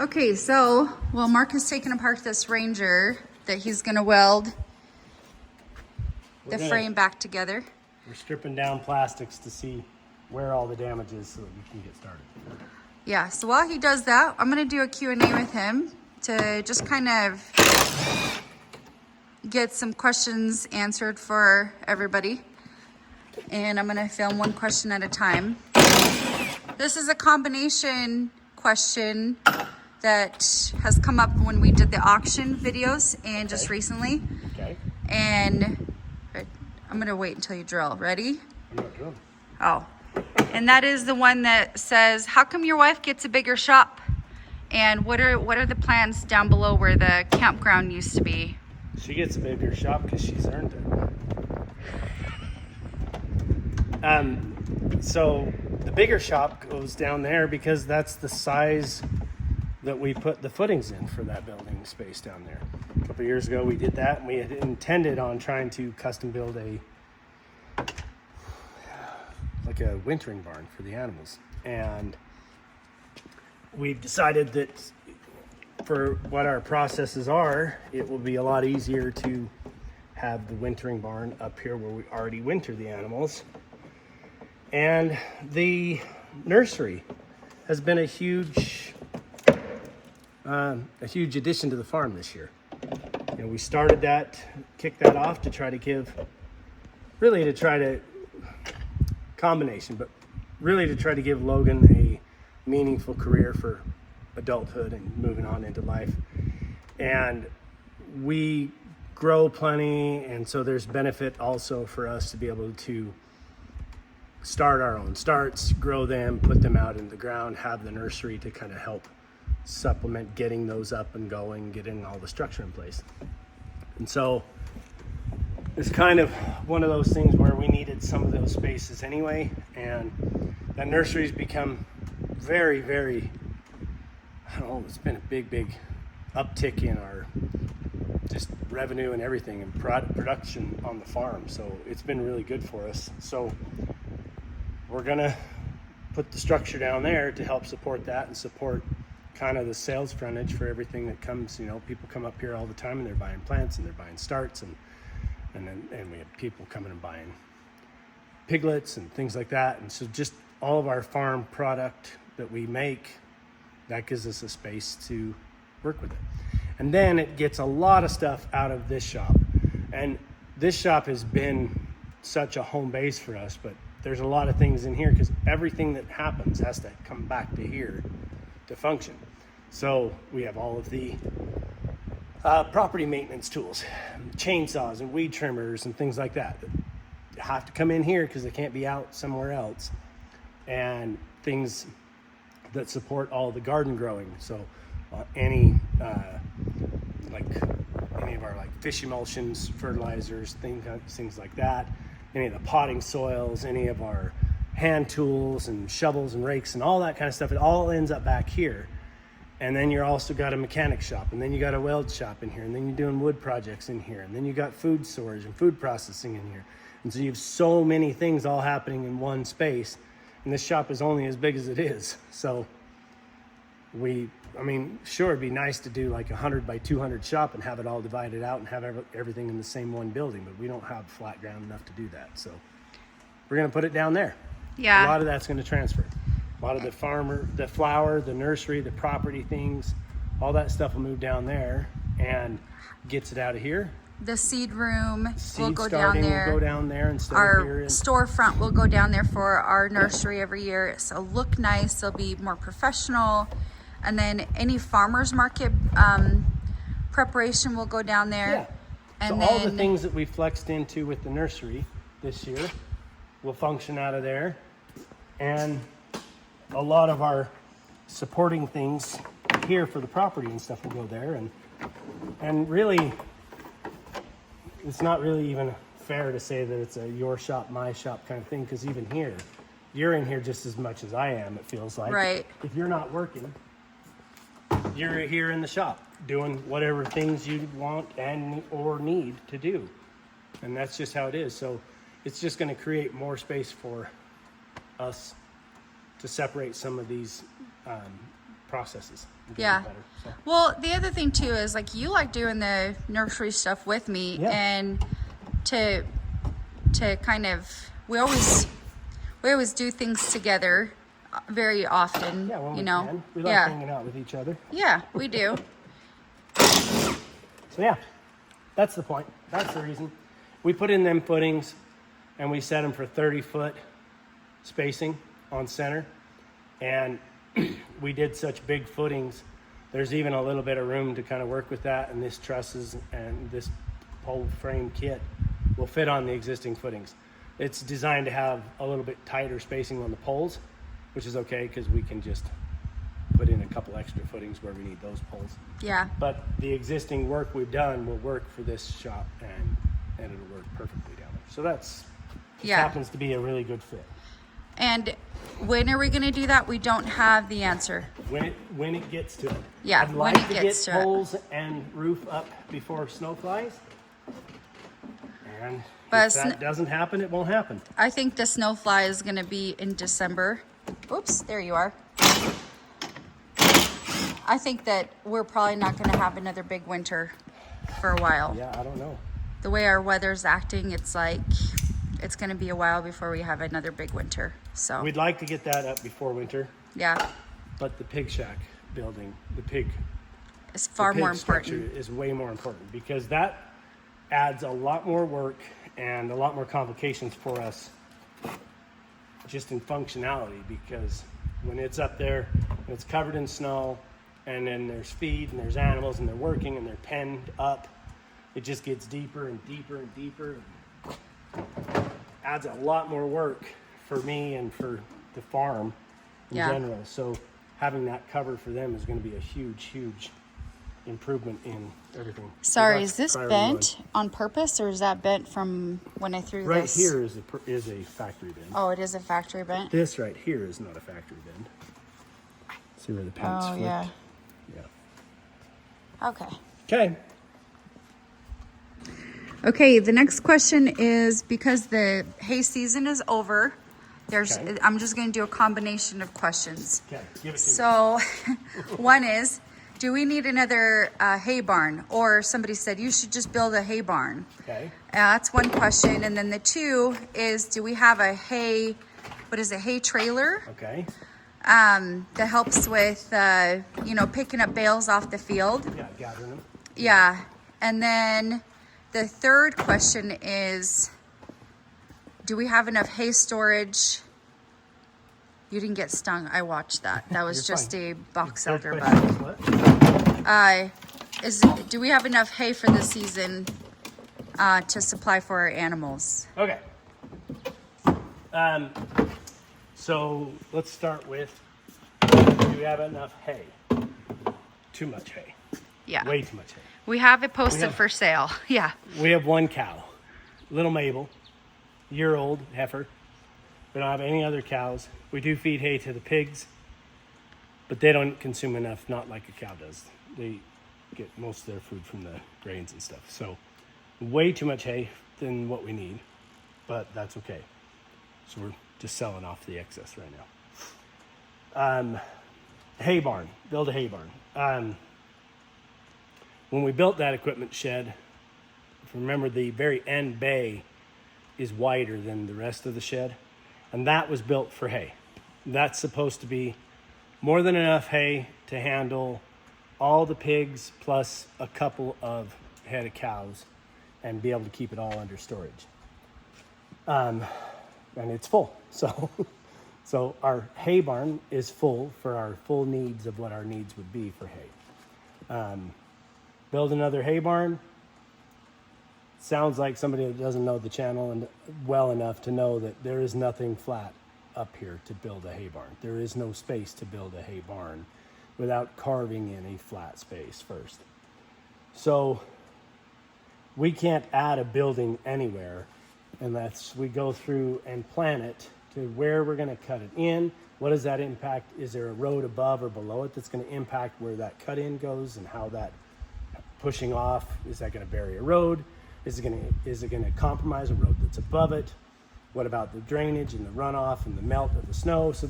Okay, so while Mark is taking apart this Ranger that he's gonna weld the frame back together. We're stripping down plastics to see where all the damage is so that we can get started. Yeah, so while he does that, I'm gonna do a Q&A with him to just kind of get some questions answered for everybody. And I'm gonna film one question at a time. This is a combination question that has come up when we did the auction videos and just recently. Okay. And I'm gonna wait until you drill. Ready? I'm not drilling. Oh. And that is the one that says, how come your wife gets a bigger shop? And what are the plans down below where the campground used to be? She gets a bigger shop because she's earned it. So the bigger shop goes down there because that's the size that we put the footings in for that building space down there. A couple of years ago we did that, and we had intended on trying to custom build a wintering barn for the animals. And we've decided that for what our processes are, it will be a lot easier to have the wintering barn up here where we already winter the animals. And the nursery has been a huge addition to the farm this year. You know, we started that, kicked that off to try to give, combination, but really to try to give Logan a meaningful career for adulthood and moving on into life. And we grow plenty, and so there's benefit also for us to be able to start our own starts, grow them, put them out in the ground, have the nursery to kind of help supplement getting those up and going, getting all the structure in place. And so it's kind of one of those things where we needed some of those spaces anyway, and that nursery's become very, very, I don't know, it's been a big uptick in our just revenue and everything and production on the farm. So it's been really good for us. So we're gonna put the structure down there to help support that and support kind of the sales frontage for everything that comes. You know, people come up here all the time and they're buying plants and they're buying starts, and we have people coming and buying piglets and things like that. And so just all of our farm product that we make, that gives us a space to work with it. And then it gets a lot of stuff out of this shop. And this shop has been such a home base for us, but there's a lot of things in here because everything that happens has to come back to here to function. So we have all of the property maintenance tools, chainsaws and weed trimmers and things like that have to come in here because they can't be out somewhere else, and things that support all the garden growing. So any of our fish emulsions, fertilizers, things like that, any of the potting soils, any of our hand tools and shovels and rakes and all that kind of stuff, it all ends up back here. And then you're also got a mechanic shop, and then you got a weld shop in here, and then you're doing wood projects in here, and then you got food storage and food processing in here. And so you have so many things all happening in one space, and this shop is only as big as it is. So sure, it'd be nice to do like 100 by 200 shop and have it all divided out and have everything in the same one building, but we don't have flat ground enough to do that. So we're gonna put it down there. Yeah. A lot of that's gonna transfer. A lot of the the flower, the nursery, the property things, all that stuff will move down there and gets it out of here. The seed room will go starting down there. Will go down there instead our of here. storefront will go down there for our nursery every year. So look nice, it'll be more professional. And then any farmer's market preparation will go down there. Yeah. And so all the things that we flexed into with the nursery this year will function out of there. And a lot of our supporting things here for the property and stuff will go there. And really, it's not really even fair to say that it's a your shop, my shop kind of thing, because even here, you're in here just as much as I am, it feels like. Right. If you're not working, you're here in the shop doing whatever things you want and or need to do. And that's just how it is. So it's just going to create more space for us to separate some of these processes. And Yeah. get better, so. Well, the other thing too is like you like doing the nursery stuff with me, Yeah. and to kind of we always do things together very often. Yeah, when you we know. can. We like yeah. hanging out with each other. Yeah, we do. So yeah, that's the point. That's the reason. We put in them footings and we set them for 30-foot spacing on center. And we did such big footings. There's even a little bit of room to kind of work with that. And this trusses and this pole frame kit will fit on the existing footings. It's designed to have a little bit tighter spacing on the poles, which is okay because we can just put in a couple extra footings where we need those poles. Yeah. But the existing work we've done will work for this shop, and it'll work perfectly down there. So that's just happens to be a really good fit. And when are we going to do that? We don't have the answer. When it gets to it. Yeah, I'd when like it to gets get to it. poles and roof up before snow flies. And But if that doesn't happen, it won't happen. I think the snow fly is going to be in December. Oops, there you are. I think that we're probably not going to have another big winter for a while. Yeah, I don't know. The way our weather's acting, it's like it's going to be a while before we have another big winter. So We'd like to get that up before winter, yeah, but the pig shack building, it's far more structure important. is way more important because that adds a lot more work and a lot more complications for us just in functionality, because when it's up there and it's covered in snow and then there's feed and there's animals and they're working and they're penned up, it just gets deeper and deeper and deeper and adds a lot more work for me and for the farm in general. So having that covered for them is going to be a huge improvement in everything. Sorry, So is this priority bent one. on purpose, or is that bent from when I threw Right this? here is a factory bend. Oh, it is a factory bent. This right here is not a factory bend. See where the pent's Oh flipped? yeah. Yeah. Okay. Okay. Okay, the next question is, because the hay season is over, Okay. I'm just going to do a combination of questions. Okay. Give it to me. So one is, do we need another hay barn? Or somebody said you should just build a hay barn. Okay. That's one question. And then the two is, do we have a hay trailer Okay. that helps with, picking up bales off the field? Yeah, gathering them. Yeah. And then the third question is, do we have enough hay storage? You didn't get stung. I watched that. That was You're just fine. a box Third elder question bug. is what? Do we have enough hay for the season to supply for our animals? Okay. So let's start with, do we have enough hay? Too much hay. Yeah. Way too much hay. We have it posted We have- for sale. Yeah. We have one cow, little Mabel, year-old heifer. We don't have any other cows. We do feed hay to the pigs, but they don't consume enough, not like a cow does. They get most of their food from the grains and stuff. So way too much hay than what we need, but that's okay. So we're just selling off the excess right now. Hay barn, build a hay barn. When we built that equipment shed, if you remember, the very end bay is wider than the rest of the shed, and that was built for hay. That's supposed to be more than enough hay to handle all the pigs plus a couple of head of cows and be able to keep it all under storage. And it's full. So our hay barn is full for our full needs of what our needs would be for hay. Build another hay barn. Sounds like somebody that doesn't know the channel and well enough to know that there is nothing flat up here to build a hay barn. There is no space to build a hay barn without carving in a flat space first. So we can't add a building anywhere unless we go through and plan it to where we're going to cut it in. What does that impact? Is there a road above or below it that's going to impact where that cut in goes and how that pushing off, is that going to bury a road? Is it going to compromise a road that's above it? What about the drainage and the runoff and the melt of the snow? So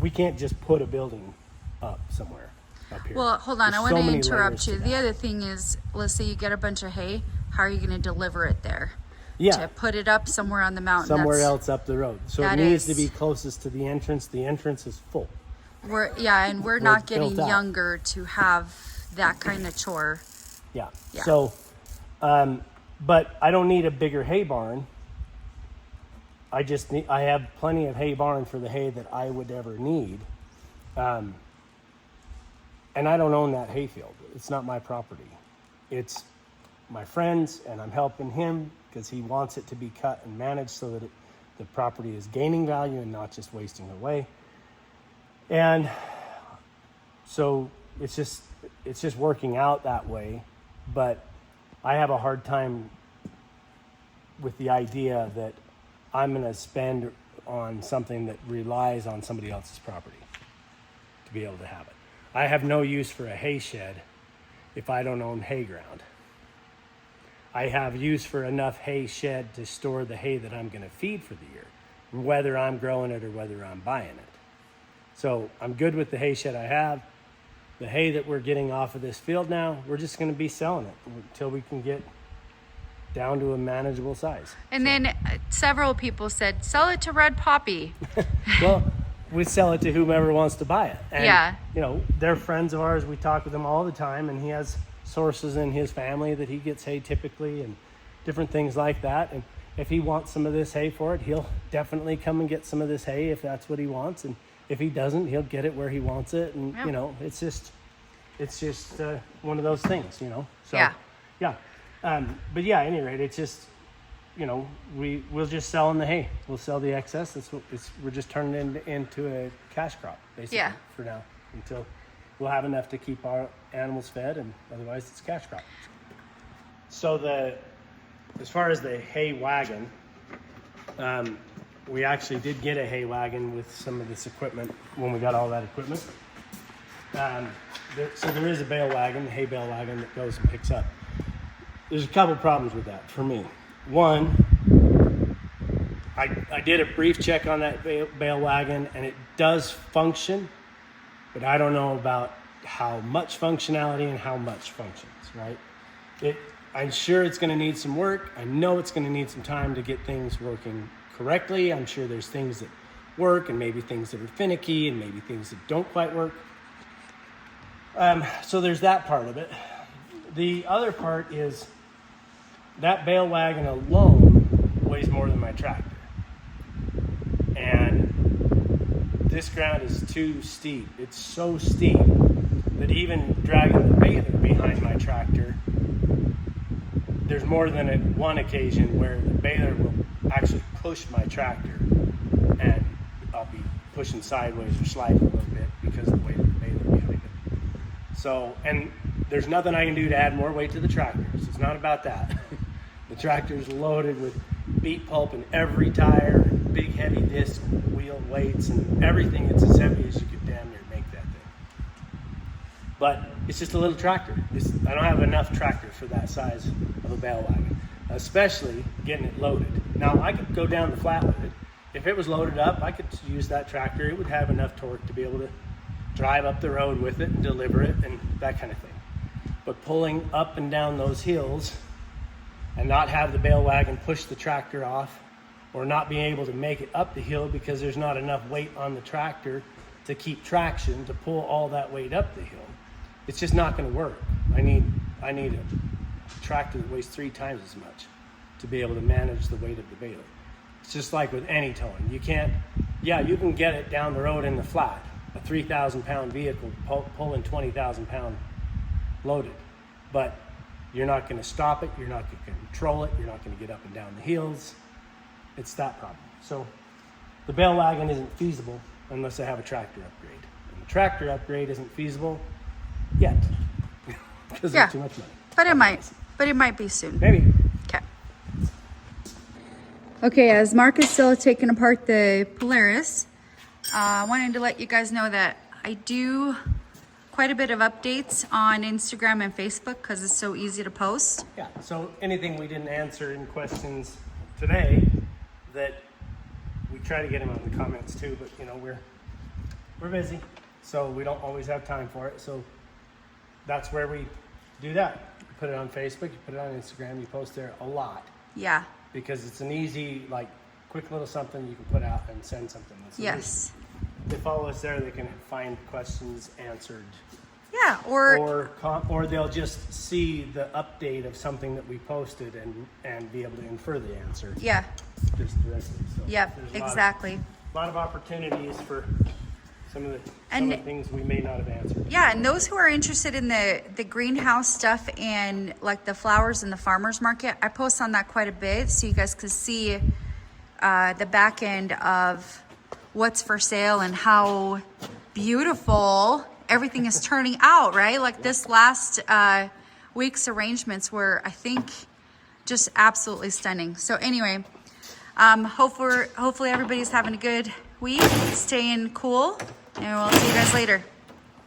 we can't just put a building up somewhere up here. Well, hold on. There's I want so to many interrupt layers you. to The that. other thing is, let's say you get a bunch of hay. How are you going to deliver it there? Yeah. To put it up somewhere on the mountain. Somewhere That's- else up the road. So it that needs to is- be closest to the entrance. The entrance is full. We're not getting built out. younger to have that kind of chore. Yeah. Yeah. So, but I don't need a bigger hay barn. I have plenty of hay barn for the hay that I would ever need. And I don't own that hay field. It's not my property. It's my friend's, and I'm helping him because he wants it to be cut and managed so that the property is gaining value and not just wasting away. And so it's just working out that way. But I have a hard time with the idea that I'm going to spend on something that relies on somebody else's property to be able to have it. I have no use for a hay shed if I don't own hay ground. I have use for enough hay shed to store the hay that I'm going to feed for the year, whether I'm growing it or whether I'm buying it. So I'm good with the hay shed I have. The hay that we're getting off of this field now, we're just going to be selling it until we can get down to a manageable size. And then several people said, sell it to Red Poppy. Well, we sell it to whomever wants to buy it. And, Yeah. you know, they're friends of ours. We talk with them all the time, and he has sources in his family that he gets hay typically and different things like that. And if he wants some of this hay for it, he'll definitely come and get some of this hay if that's what he wants. And if he doesn't, he'll get it where he wants it. And, Yep. you know, it's just one of those things, you know? So, Yeah. Yeah. But yeah, at any rate, it's just, you know, we'll just sell in the hay. We'll sell the excess. We're just turning it into a cash crop, basically, Yeah. for now, until we'll have enough to keep our animals fed, and otherwise it's a cash crop. So as far as the hay wagon, we actually did get a hay wagon with some of this equipment when we got all that equipment. So there is a bale wagon, the hay bale wagon that goes and picks up. There's a couple problems with that for me. One, I did a brief check on that bale wagon, and it does function, but I don't know about how much functionality and how much functions, right? I'm sure it's going to need some work. I know it's going to need some time to get things working correctly. I'm sure there's things that work and maybe things that are finicky and maybe things that don't quite work. So there's that part of it. The other part is that bale wagon alone weighs more than my tractor. And this ground is too steep. It's so steep that even dragging the baler behind my tractor, there's more than one occasion where the baler will actually push my tractor and I'll be pushing sideways or sliding a little bit because of the weight of the baler behind it. So, and there's nothing I can do to add more weight to the tractor. So it's not about that. The tractor's loaded with beet pulp in every tire, and big heavy disc wheel weights, and everything. It's as heavy as you could damn near make that thing. But it's just a little tractor. I don't have enough tractor for that size of a bale wagon, especially getting it loaded. Now, I could go down the flat with it. If it was loaded up, I could use that tractor. It would have enough torque to be able to drive up the road with it and deliver it and that kind of thing. But pulling up and down those hills and not have the bale wagon push the tractor off, or not being able to make it up the hill because there's not enough weight on the tractor to keep traction to pull all that weight up the hill, it's just not going to work. I need a tractor that weighs 3 times as much to be able to manage the weight of the baler. It's just like with any towing. You can get it down the road in the flat, a 3,000 pound vehicle pulling 20,000 pound loaded, but you're not going to stop it. You're not going to control it. You're not going to get up and down the hills. It's that problem. So the bale wagon isn't feasible unless I have a tractor upgrade. And the tractor upgrade isn't feasible yet because Yeah. there's too much money. But it might be soon. Maybe. Okay. Okay, as Mark is still taking apart the Polaris, I wanted to let you guys know that I do quite a bit of updates on Instagram and Facebook because it's so easy to post. Yeah, so anything we didn't answer in questions today that we try to get them on the comments too, but you know, we're busy. So we don't always have time for it. So that's where we do that. You put it on Facebook, you put it on Instagram, you post there a lot. Yeah. Because it's an easy, like, quick little something you can put out and send something. So Yes. They follow us there, they can find questions answered. Yeah, Or they'll just see the update of something that we posted and be able to infer the answer. Yeah. Just directly. So Yep, there's exactly. A lot of opportunities for some of the And- things we may not have answered. Yeah, and those who are interested in the greenhouse stuff and like the flowers in the farmer's market, I post on that quite a bit so you guys can see the back end of what's for sale and how beautiful everything is turning out, right? Like this last week's arrangements were, I think, just absolutely stunning. So anyway, hopefully everybody's having a good week, staying cool, and we'll see you guys later.